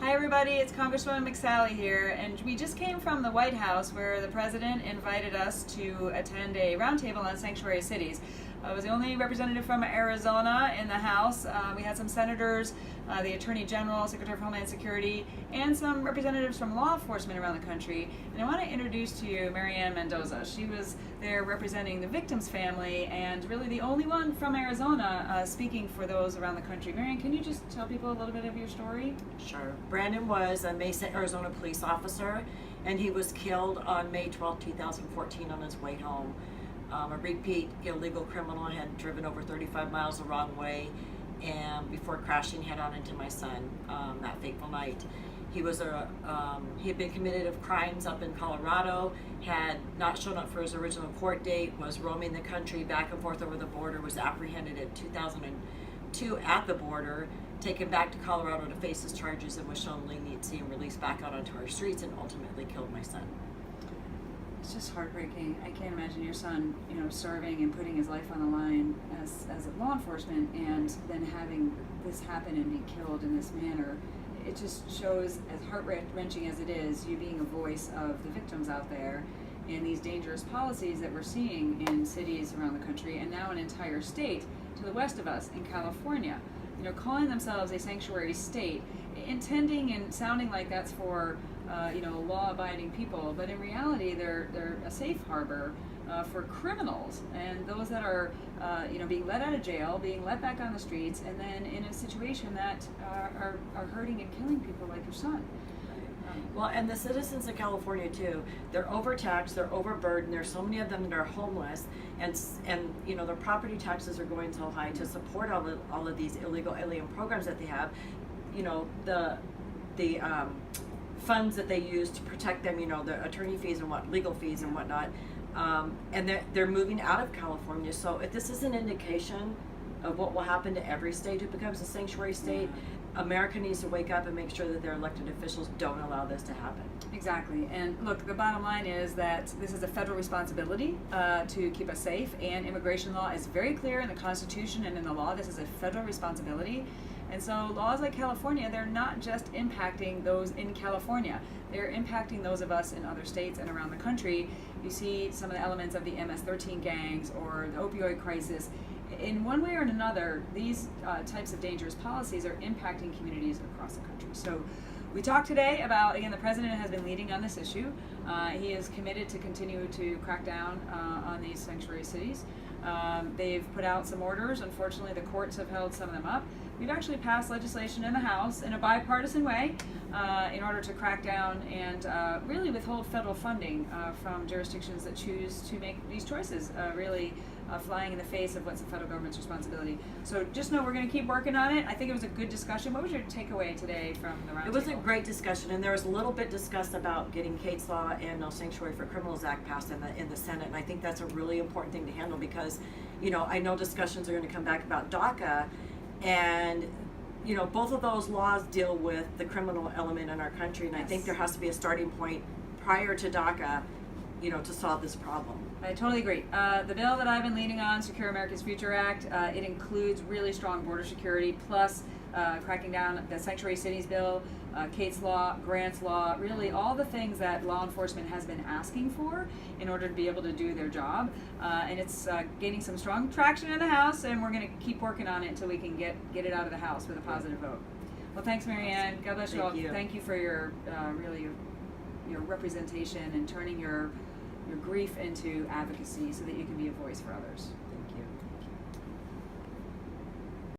Hi everybody, it's Congresswoman McSally here, and we just came from the White House where the President invited us to attend a roundtable on sanctuary cities. I was the only representative from Arizona in the House. We had some senators, the Attorney General, Secretary of Homeland Security, and some representatives from law enforcement around the country. And I want to introduce to you Mendoza. She was there representing the victim's family and really the only one from Arizona speaking for those around the country. Marianne, can you just tell people a little bit of your story? Sure. Brandon was a Mesa, Arizona police officer, and he was killed on May 12, 2014 on his way home. A repeat illegal criminal had driven over 35 miles the wrong way, and before crashing head on into my son that fateful night. He had been committed of crimes up in Colorado, had not shown up for his original court date, was roaming the country back and forth over the border, was apprehended in 2002 at the border, taken back to Colorado to face his charges, and was shown leniency and released back out onto our streets, and ultimately killed my son. It's just heartbreaking. I can't imagine your son, serving and putting his life on the line as a law enforcement, and then having this happen and be killed in this manner. It just shows, as heart-wrenching as it is, you being a voice of the victims out there and these dangerous policies that we're seeing in cities around the country, and now an entire state to the west of us in California, calling themselves a sanctuary state, intending and sounding like that's for law-abiding people, but in reality they're a safe harbor for criminals and those that are being let out of jail, being let back on the streets, and then in a situation that are hurting and killing people like your son. Well, and the citizens of California too, they're overtaxed, they're overburdened, there's so many of them that are homeless, and their property taxes are going so high to support all of these illegal alien programs that they have. The funds that they use to protect them, the attorney fees and legal fees and whatnot, and they're moving out of California. So if this is an indication of what will happen to every state who becomes a sanctuary state, America needs to wake up and make sure that their elected officials don't allow this to happen. Exactly. And look, the bottom line is that this is a federal responsibility to keep us safe, and immigration law is very clear in the Constitution and in the law. This is a federal responsibility. And so laws like California, they're not just impacting those in California. They're impacting those of us in other states and around the country. You see some of the elements of the MS-13 gangs or the opioid crisis. In one way or another, these types of dangerous policies are impacting communities across the country. So we talked today about, again, the President has been leading on this issue. He is committed to continue to crack down on these sanctuary cities. They've put out some orders. Unfortunately, the courts have held some of them up. We've actually passed legislation in the House in a bipartisan way in order to crack down and really withhold federal funding from jurisdictions that choose to make these choices, really flying in the face of what's the federal government's responsibility. So just know we're going to keep working on it. I think it was a good discussion. What was your takeaway today from the roundtable? It was a great discussion, and there was a little bit discussed about getting Kate's Law and No Sanctuary for Criminals Act passed in the Senate, and I think that's a really important thing to handle because, I know discussions are going to come back about DACA, and both of those laws deal with the criminal element in our country, and I think there has to be a starting point prior to DACA, to solve this problem. I totally agree. The bill that I've been leaning on, Secure America's Future Act, it includes really strong border security, plus cracking down the Sanctuary Cities bill, Kate's Law, Grant's Law, really all the things that law enforcement has been asking for in order to be able to do their job. And it's gaining some strong traction in the House, and we're going to keep working on it until we can get it out of the House with a positive vote. Well, thanks, Marianne. God bless you all. Thank you for your your representation and turning your grief into advocacy so that you can be a voice for others.